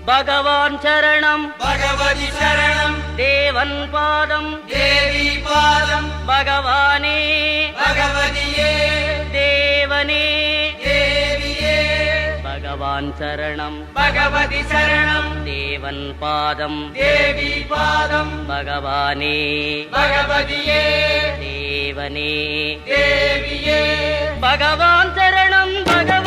பகவான் சரணம் பகவதி சரணம் தேவன் பாதம் தேவி பாதம் பகவானே பகவதியே தேவனே தேவியே பகவான் சரணம் பகவதி சரணம் தேவன் பாதம் தேவி பாதம் பகவானே பகவதியே தேவனே தேவியே பகவான் சரணம் பகவான்